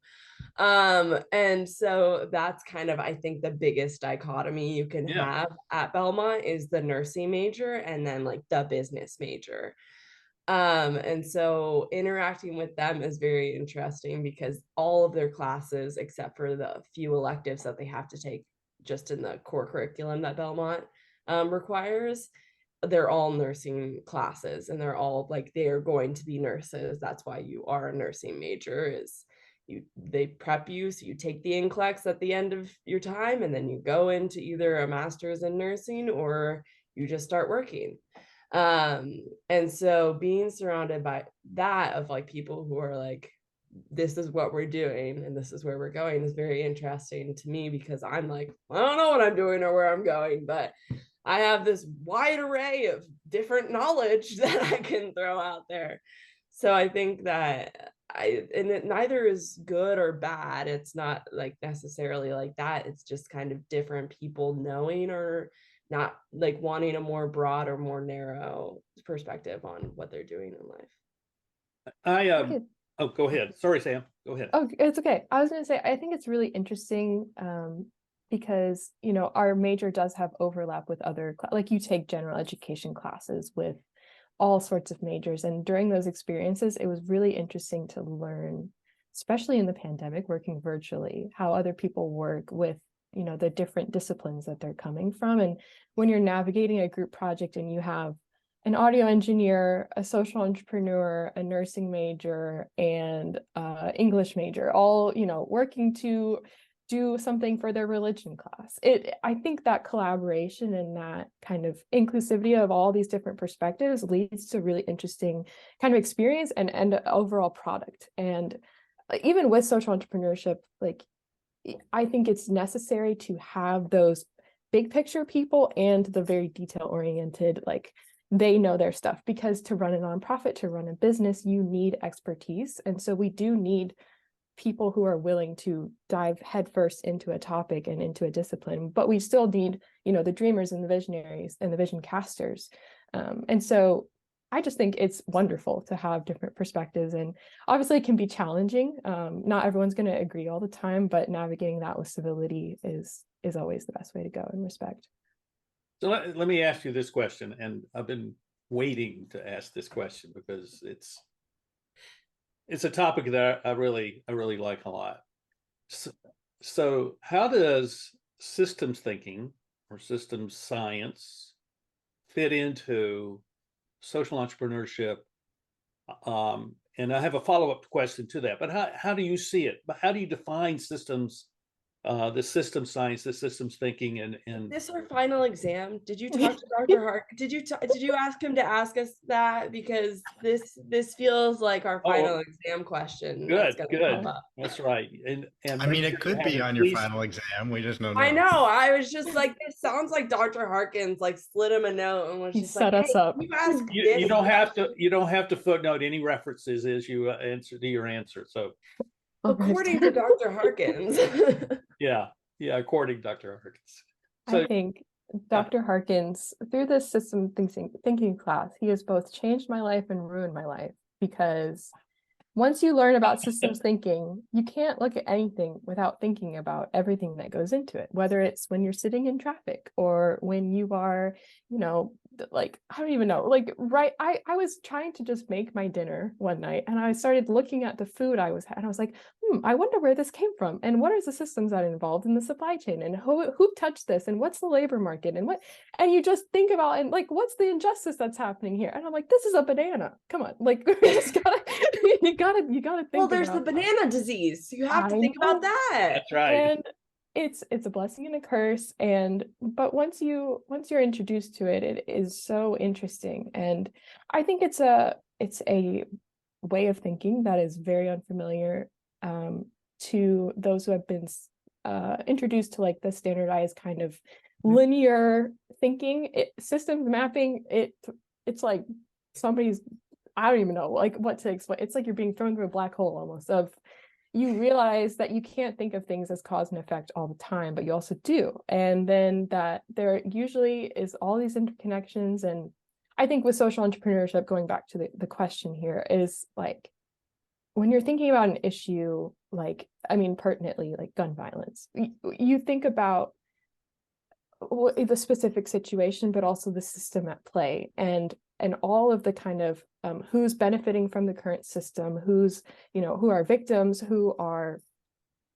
And so that's kind of, I think, the biggest dichotomy you can have at Belmont is the nursing major and then like the business major. And so interacting with them is very interesting, because all of their classes, except for the few electives that they have to take just in the core curriculum that Belmont requires, they're all nursing classes, and they're all like, they're going to be nurses. That's why you are a nursing major, is they prep you, so you take the NCLEX at the end of your time, and then you go into either a master's in nursing or you just start working. And so being surrounded by that, of like people who are like, this is what we're doing and this is where we're going, is very interesting to me, because I'm like, I don't know what I'm doing or where I'm going, but I have this wide array of different knowledge that I can throw out there. So I think that neither is good or bad. It's not like necessarily like that. It's just kind of different people knowing or not, like wanting a more broad or more narrow perspective on what they're doing in life. Oh, go ahead. Sorry, Sam. Go ahead. Oh, it's okay. I was going to say, I think it's really interesting because, our major does have overlap with other, like you take general education classes with all sorts of majors. And during those experiences, it was really interesting to learn, especially in the pandemic, working virtually, how other people work with, the different disciplines that they're coming from. And when you're navigating a group project and you have an audio engineer, a social entrepreneur, a nursing major, and English major, all, working to do something for their religion class. I think that collaboration and that kind of inclusivity of all these different perspectives leads to really interesting kind of experience and overall product. And even with social entrepreneurship, like, I think it's necessary to have those big picture people and the very detail oriented, like they know their stuff, because to run a nonprofit, to run a business, you need expertise. And so we do need people who are willing to dive headfirst into a topic and into a discipline, but we still need, the dreamers and the visionaries and the vision casters. And so I just think it's wonderful to have different perspectives, and obviously it can be challenging. Not everyone's going to agree all the time, but navigating that with civility is always the best way to go, in respect. So let me ask you this question, and I've been waiting to ask this question because it's a topic that I really like a lot. So how does systems thinking or systems science fit into social entrepreneurship? And I have a follow-up question to that, but how do you see it? How do you define systems the system science, the systems thinking, and This our final exam? Did you talk to Dr. Hark? Did you ask him to ask us that? Because this feels like our final exam question that's good, gonna good. come up. That's right. And I make mean, sure it you could have be at on your least- final exam. We just don't know. I know. I was just like, this sounds like Dr. Harkins like slid him a note and was He just set like, us hey, up. you ask You, this you don't have to. You don't have to footnote any references as you answer to your answer. So according to Dr. Harkins. yeah, according to Dr. Harkins. I So think Dr. Harkins, through this system thinking class, he has both changed my life and ruined my life, because once you learn about systems thinking, you can't look at anything without thinking about everything that goes into it, whether it's when you're sitting in traffic or when you are, like, I don't even know, like, right. I was trying to just make my dinner one night, and I started looking at the food I was like, I wonder where this came from, and what are the systems that are involved in the supply chain, and who touched this, and what's the labor market, and you just think about, and like, what's the injustice that's happening here? And I'm like, this is a banana. Come on, like, we just gotta, you gotta think. Well, there's the about banana disease. You have to I think about know. that. that's right. And it's a blessing and a curse. But once you're introduced to it, it is so interesting. And I think it's a way of thinking that is very unfamiliar to those who have been introduced to like the standardized kind of linear thinking. Systems mapping, it's like somebody's, I don't even know like what to explain. It's like you're being thrown through a black hole almost. Of you realize that you can't think of things as cause and effect all the time, but you also do. And then that there usually is all these interconnections. And I think with social entrepreneurship, going back to the question here, is like, when you're thinking about an issue, like, I mean, pertinently, like gun violence, you think about the specific situation, but also the system at play, and all of the kind of who's benefiting from the current system, who are victims, who are,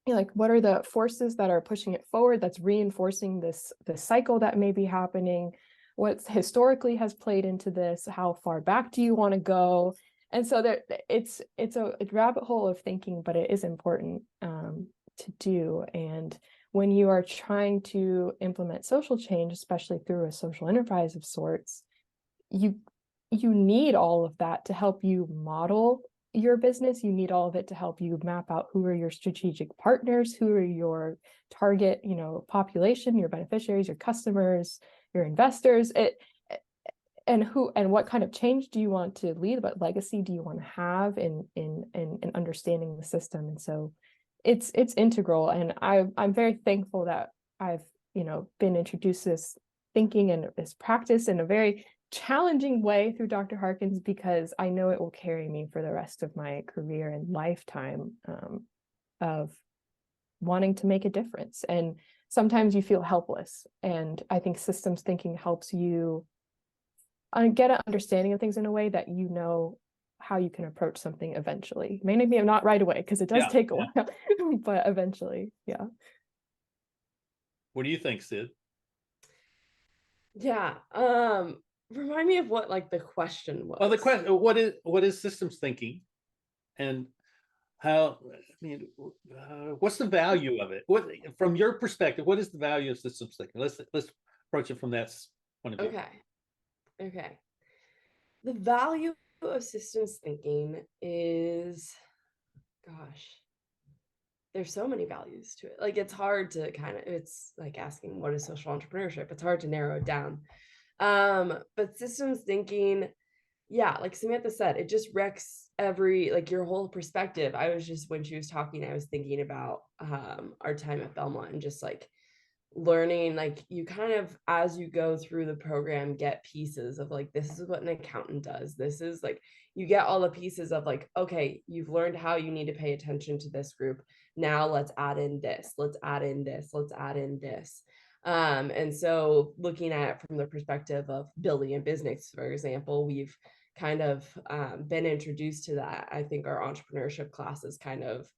like, what are the forces that are pushing it forward, that's reinforcing this cycle that may be happening, what historically has played into this, how far back do you want to go? And so there, it's a rabbit hole of thinking, but it is important to do. And when you are trying to implement social change, especially through a social enterprise of sorts, you need all of that to help you model your business. You need all of it to help you map out who are your strategic partners, who are your target, population, your beneficiaries, your customers, your investors, and what kind of change do you want to lead, what legacy do you want to have in understanding the system. And so it's integral. And I'm very thankful that I've been introduced to this thinking and this practice in a very challenging way through Dr. Harkins, because I know it will carry me for the rest of my career and lifetime of wanting to make a difference. And sometimes you feel helpless, and I think systems thinking helps you get an understanding of things in a way that how you can approach something eventually. Maybe not right away, because it does take a while, but eventually. Yeah. What do you think, Sid? Yeah. Remind me of what like the question was. Well, the question: what is systems thinking, and how? I mean, what's the value of it? What, from your perspective, what is the value of systems thinking? Let's approach it from that point of view. Okay. The value of systems thinking is, gosh, there's so many values to it. Like, it's hard to it's like asking what is social entrepreneurship. It's hard to narrow it down. But systems thinking, yeah, like Samantha said, it just wrecks your whole perspective. When she was talking, I was thinking about our time at Belmont, and just like learning, like, you kind of, as you go through the program, get pieces of like, this is what an accountant does. This is like, you get all the pieces of like, okay, you've learned how you need to pay attention to this group. Now let's add in this, let's add in this, let's add in this. And so looking at it from the perspective of building a business, for example, we've kind of been introduced to that. I think our entrepreneurship class is kind of,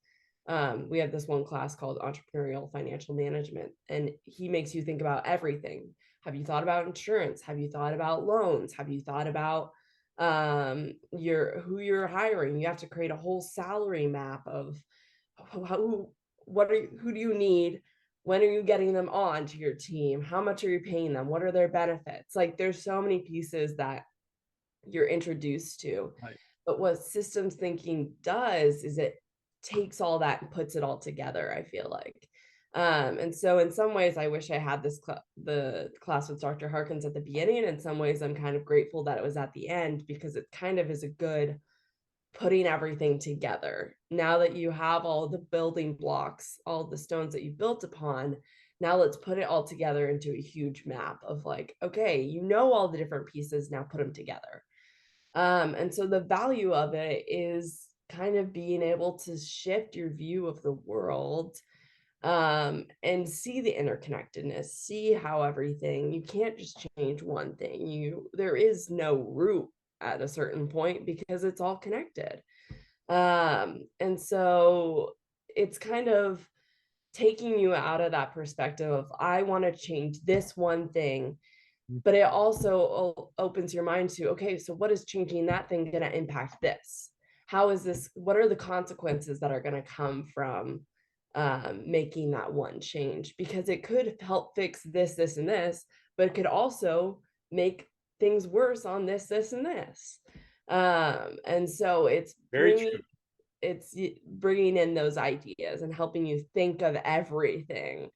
we have this one class called Entrepreneurial Financial Management, and he makes you think about everything. Have you thought about insurance? Have you thought about loans? Have you thought about who you're hiring? You have to create a whole salary map of who do you need? when are you getting them on to your team? How much are you paying them? What are their benefits? Like there's so many pieces that you're introduced to. Right. But what systems thinking does is it takes all that and puts it all together, I feel like. And so in some ways, I wish I had the class with Dr. Harkins at the beginning. And in some ways, I'm kind of grateful that it was at the end, because it kind of is a good putting everything together. Now that you have all the building blocks, all the stones that you built upon, now let's put it all together into a huge map of like, okay, you know all the different pieces, now put them together. And so the value of it is kind of being able to shift your view of the world, and see the interconnectedness, see how everything, you can't just change one thing. There is no root at a certain point because it's all connected. And so it's kind of taking you out of that perspective of, I want to change this one thing, but it also opens your mind to, okay, so what is changing that thing going to impact this? How is this, what are the consequences that are going to come from making that one change? Because it could help fix this, this, and this, but it could also make things worse on this, this, and this. And so it's Very true. bringing in those ideas and helping you think of everything.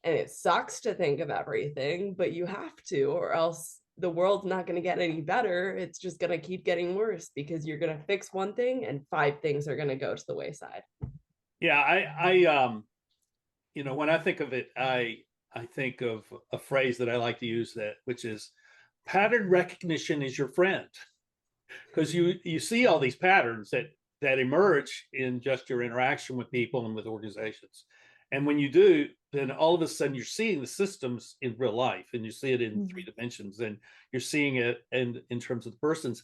And it sucks to think of everything, but you have to, or else the world's not going to get any better. It's just going to keep getting worse, because you're going to fix one thing and 5 things are going to go to the wayside. Yeah, when I think of it, I think of a phrase that I like to use, that which is, pattern recognition is your friend, because you see all these patterns that emerge in just your interaction with people and with organizations. And when you do, then all of a sudden you're seeing the systems in real life, and you see it in 3 dimensions, and you're seeing it in terms of the persons.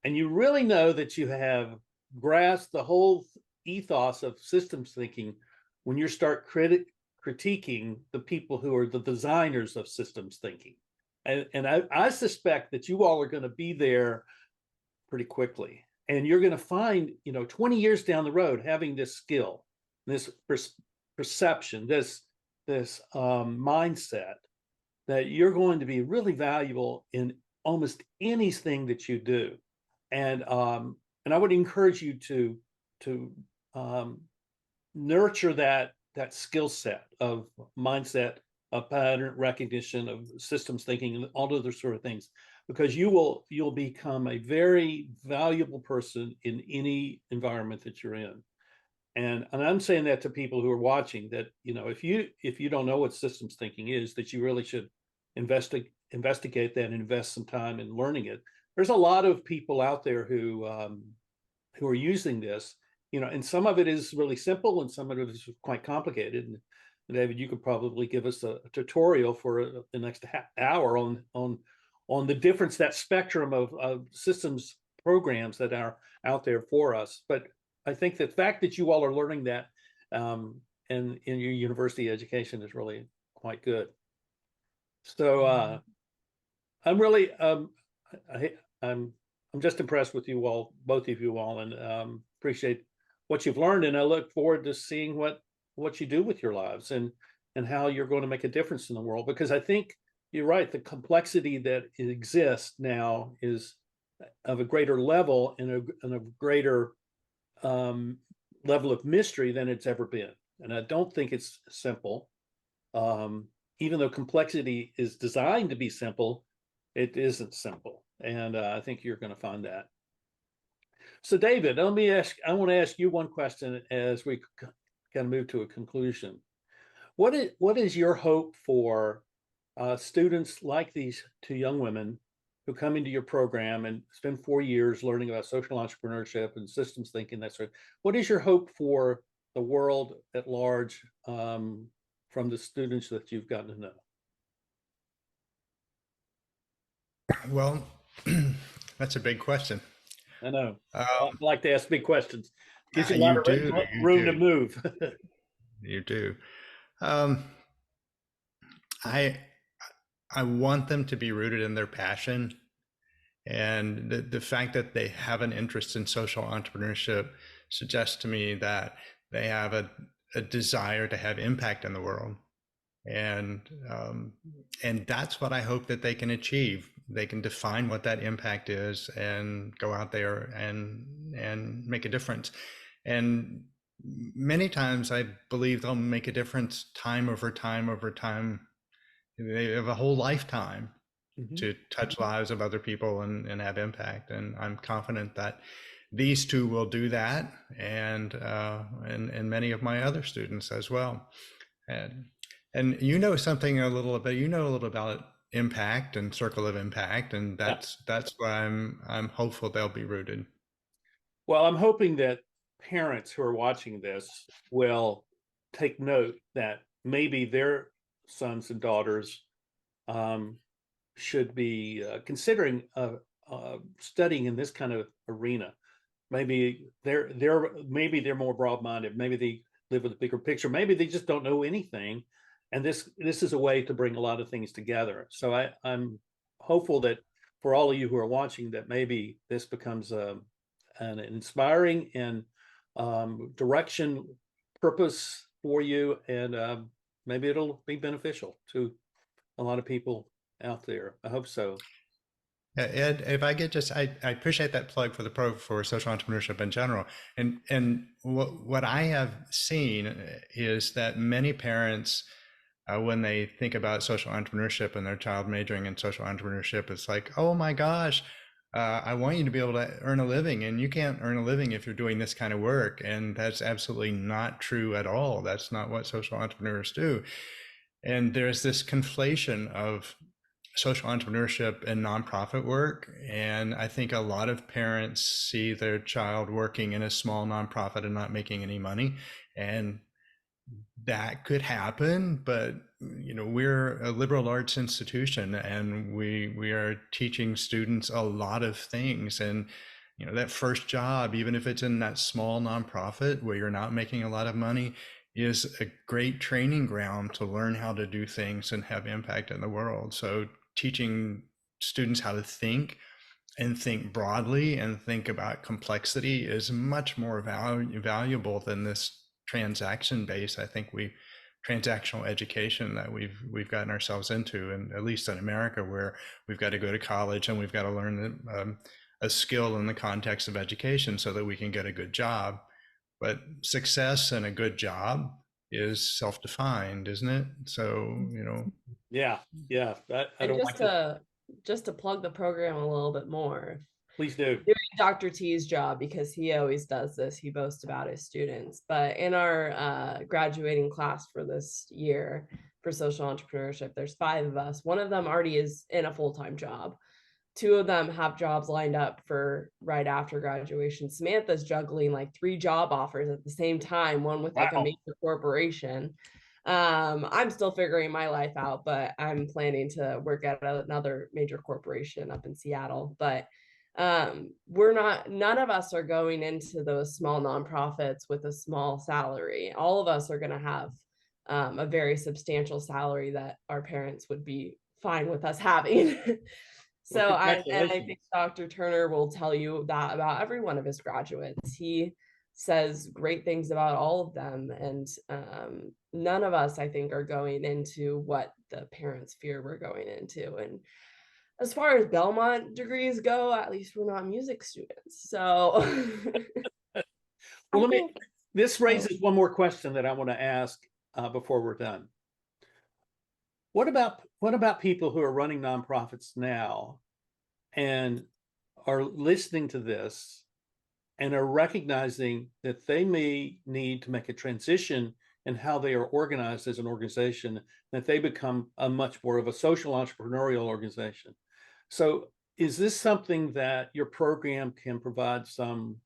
And you really know that you have grasped the whole ethos of systems thinking when you start critiquing the people who are the designers of systems thinking. And I suspect that you all are going to be there pretty quickly. And you're going to find, 20 years down the road, having this skill, this perception, this mindset, that you're going to be really valuable in almost anything that you do. And I would encourage you to nurture that skill set of mindset, of pattern recognition, of systems thinking, and all of those sort of things, because you'll become a very valuable person in any environment that you're in. And I'm saying that to people who are watching, that if you don't know what systems thinking is, that you really should investigate that and invest some time in learning it. There's a lot of people out there who are using this, and some of it is really simple and some of it is quite complicated. And David, you could probably give us a tutorial for the next hour on the difference, that spectrum of systems programs that are out there for us. But I think the fact that you all are learning that in your university education is really quite good. So I'm really I'm just impressed with you all, both of you all, and appreciate what you've learned. And I look forward to seeing what you do with your lives and how you're going to make a difference in the world. Because I think you're right, the complexity that exists now is of a greater level and a greater level of mystery than it's ever been. And I don't think it's simple. Even though complexity is designed to be simple, it isn't simple. And I think you're going to find that. So David, I want to ask you one question as we kind of move to a conclusion. What is your hope for students like these 2 young women who come into your program and spend 4 years learning about social entrepreneurship and systems thinking, that sort of? What is your hope for the world at large from the students that you've gotten to know? Well, that's a big question. I know. I like to ask big questions. Gives you a You lot of do, room to move. You do. I want them to be rooted in their passion, and the fact that they have an interest in social entrepreneurship suggests to me that they have a desire to have impact in the world. And that's what I hope that they can achieve. They can define what that impact is and go out there and make a difference. And many times I believe they'll make a difference time over time over time. They have a whole lifetime to touch lives of other people and have impact. And I'm confident that these two will do that, and many of my other students as well. And you know something a little bit. You know a little about impact and circle of impact, and that's why I'm hopeful they'll be rooted. Well, I'm hoping that parents who are watching this will take note that maybe their sons and daughters should be considering studying in this kind of arena. Maybe they're more broad-minded. Maybe they live with a bigger picture. Maybe they just don't know anything, and this is a way to bring a lot of things together. So I'm hopeful that for all of you who are watching, that maybe this becomes an inspiring and direction, purpose for you, and maybe it'll be beneficial to a lot of people out there. I hope so. Ed, if I get just, I appreciate that plug for the for social entrepreneurship in general. And what I have seen is that many parents, when they think about social entrepreneurship and their child majoring in social entrepreneurship, it's like, oh my gosh, I want you to be able to earn a living, and you can't earn a living if you're doing this kind of work. And that's absolutely not true at all. That's not what social entrepreneurs do. And there's this conflation of social entrepreneurship and nonprofit work. And I think a lot of parents see their child working in a small nonprofit and not making any money. And that could happen, but we're a liberal arts institution, and we are teaching students a lot of things. And that first job, even if it's in that small nonprofit where you're not making a lot of money, is a great training ground to learn how to do things and have impact in the world. So teaching students how to think and think broadly and think about complexity is much more valuable than this transaction-based, transactional education that we've gotten ourselves into, and at least in America, where we've got to go to college and we've got to learn a skill in the context of education so that we can get a good job. But success and a good job is self-defined, isn't it? So, Yeah. I don't like just to plug the program a little bit more. Please do. Doing Dr. T's job, because he always does this. He boasts about his students. But in our graduating class for this year for social entrepreneurship, there's 5 of us. One of them already is in a full-time job. 2 of them have jobs lined up for right after graduation. Samantha's juggling like 3 job offers at the same time, one with like a major corporation. I'm still figuring my life out, but I'm planning to work at another major corporation up in Seattle. But none of us are going into those small nonprofits with a small salary. All of us are going to have a very substantial salary that our parents would be fine with us having. So I think Dr. Turner will tell you that about every one of his graduates. He says great things about all of them. And none of us, I think, are going into what the parents fear we're going into. And as far as Belmont degrees go, at least we're not music students. So well, this raises one more question that I want to ask before we're done. What about people who are running nonprofits now and are listening to this and are recognizing that they may need to make a transition in how they are organized as an organization, that they become a much more of a social entrepreneurial organization? So is this something that your program can provide some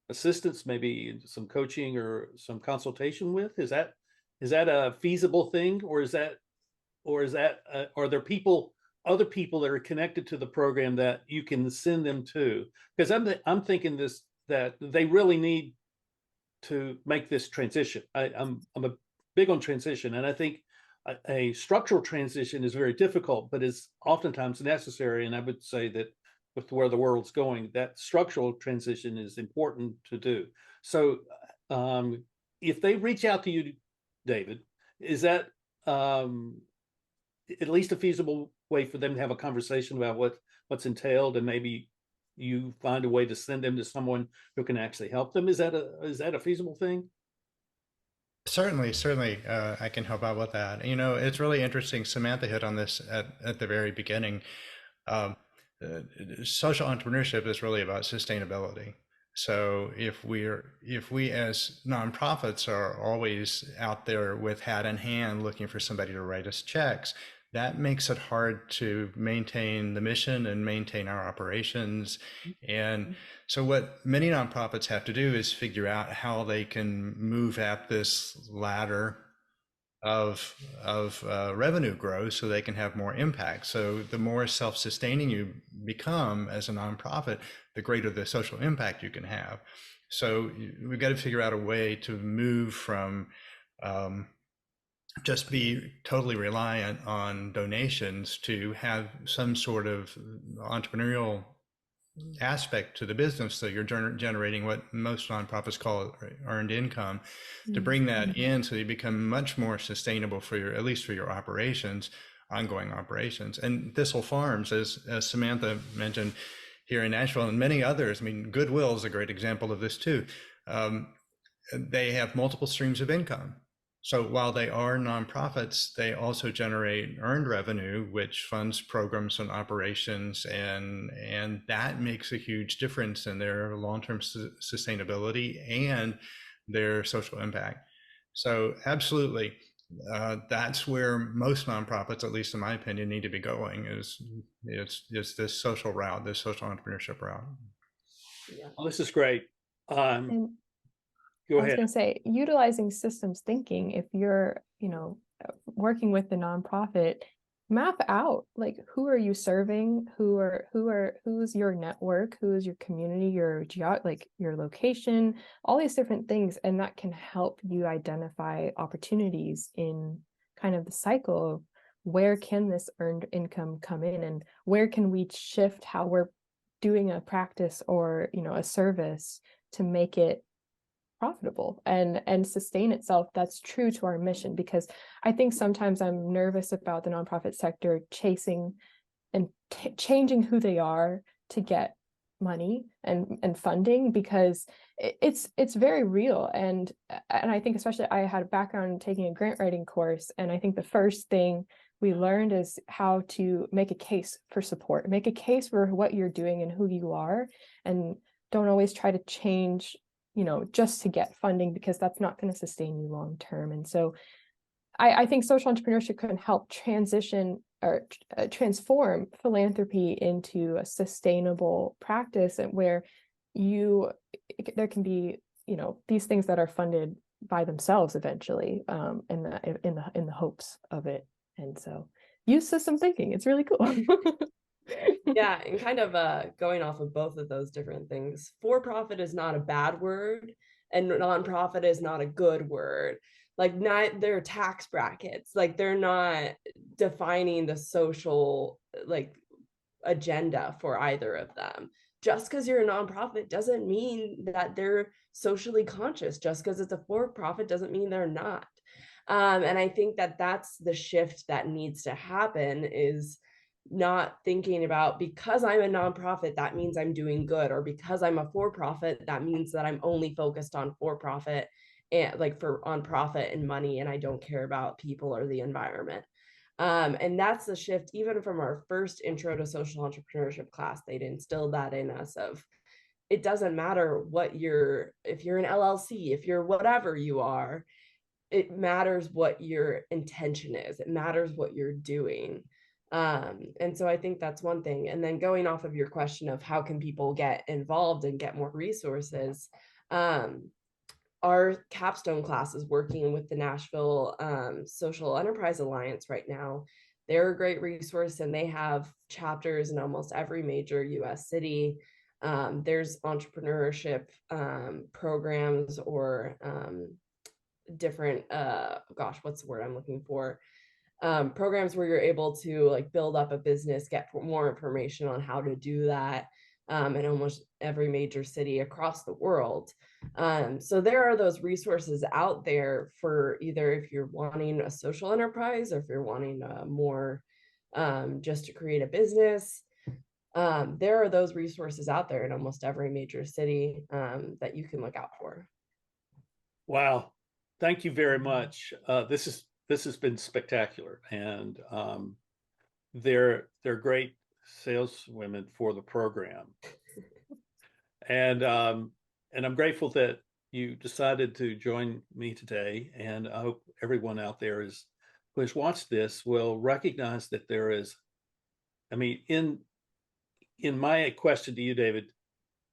assistance, maybe some coaching or some consultation with? Is that a feasible thing, or are there other people that are connected to the program that you can send them to? Because I'm thinking that they really need to make this transition. I'm a big on transition, and I think a structural transition is very difficult, but is oftentimes necessary. And I would say that with where the world's going, that structural transition is important to do. So if they reach out to you, David, is that um, at least a feasible way for them to have a conversation about what's entailed, and maybe you find a way to send them to someone who can actually help them. Is that a feasible thing? Certainly, I can help out with that. You know, it's really interesting. Samantha hit on this at the very beginning. Um, Social entrepreneurship is really about sustainability. So if we as nonprofits are always out there with hat in hand looking for somebody to write us checks, that makes it hard to maintain the mission and maintain our operations. And so what many nonprofits have to do is figure out how they can move at this ladder of revenue growth so they can have more impact. So the more self-sustaining you become as a nonprofit, the greater the social impact you can have. So we've got to figure out a way to move from just be totally reliant on donations to have some sort of entrepreneurial aspect to the business, so you're generating what most nonprofits call earned income, to bring that in so you become much more sustainable for your, at least for your operations, ongoing operations. And Thistle Farms, as Samantha mentioned, here in Nashville and many others, I mean, Goodwill is a great example of this too. They have multiple streams of income. So while they are nonprofits, they also generate earned revenue, which funds programs and operations, and that makes a huge difference in their long-term sustainability and their social impact. So absolutely, that's where most nonprofits, at least in my opinion, need to be going, is this social route, this social entrepreneurship route. Yeah. Well, this is great. And Go I was ahead. going to say, utilizing systems thinking, if you're, working with the nonprofit, map out like who are you serving, who's your network, who is your community, your your location, all these different things, and that can help you identify opportunities in kind of the cycle of where can this earned income come in, and where can we shift how we're doing a practice or a service to make it profitable and sustain itself. That's true to our mission, because I think sometimes I'm nervous about the nonprofit sector chasing and changing who they are to get money and funding, because it's very real. And I think, especially, I had a background in taking a grant writing course, and I think the first thing we learned is how to make a case for support, make a case for what you're doing and who you are, and don't always try to change just to get funding, because that's not going to sustain you long term. And so I think social entrepreneurship can help transition or transform philanthropy into a sustainable practice, and where there can be these things that are funded by themselves eventually, in the hopes of it. And so use system thinking. It's really cool. Yeah, and kind of going off of both of those different things, for-profit is not a bad word, and nonprofit is not a good word. Like, not their tax brackets, like they're not defining the social agenda for either of them. Just because you're a nonprofit doesn't mean that they're socially conscious. Just because it's a for-profit doesn't mean they're not. And I think that that's the shift that needs to happen, is not thinking about, because I'm a nonprofit, that means I'm doing good, or because I'm a for-profit, that means that I'm only focused on for-profit and on profit and money, and I don't care about people or the environment. And that's the shift. Even from our first intro to social entrepreneurship class, they'd instilled that in us of, it doesn't matter if you're an LLC, if you're whatever you are, it matters what your intention is. It matters what you're doing. And so I think that's one thing. And then going off of your question of how can people get involved and get more resources, our capstone class is working with the Nashville Social Enterprise Alliance right now. They're a great resource, and they have chapters in almost every major US city. There's entrepreneurship programs, or different, what's the word I'm looking for? Programs where you're able to build up a business, get more information on how to do that. in almost every major city across the world. So there are those resources out there for either if you're wanting a social enterprise or if you're wanting more just to create a business. There are those resources out there in almost every major city that you can look out for. Wow. Thank you very much. This has been spectacular, and they're great saleswomen for the program. And I'm grateful that you decided to join me today. And I hope everyone out there who has watched this will recognize that there is, I mean, in my question to you, David,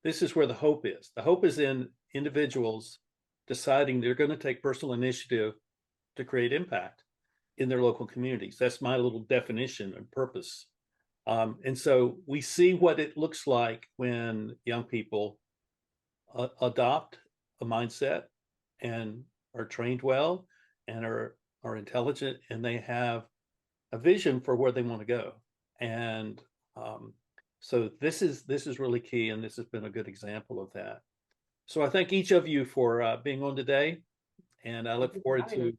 this is where the hope is. The hope is in individuals deciding they're going to take personal initiative to create impact in their local communities. That's my little definition and purpose. And so we see what it looks like when young people adopt a mindset and are trained well and are intelligent, and they have a vision for where they want to go. And so this is really key, and this has been a good example of that. So I thank each of you for being on today, and I look forward to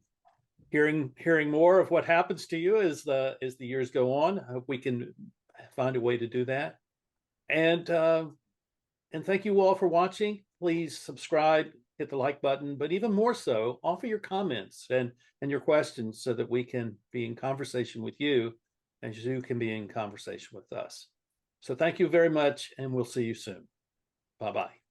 hearing more of what happens to you as the years go on. I hope we can find a way to do that. And thank you all for watching. Please subscribe, hit the like button, but even more so, offer your comments and your questions so that we can be in conversation with you as you can be in conversation with us. So thank you very much, and we'll see you soon. Bye-bye.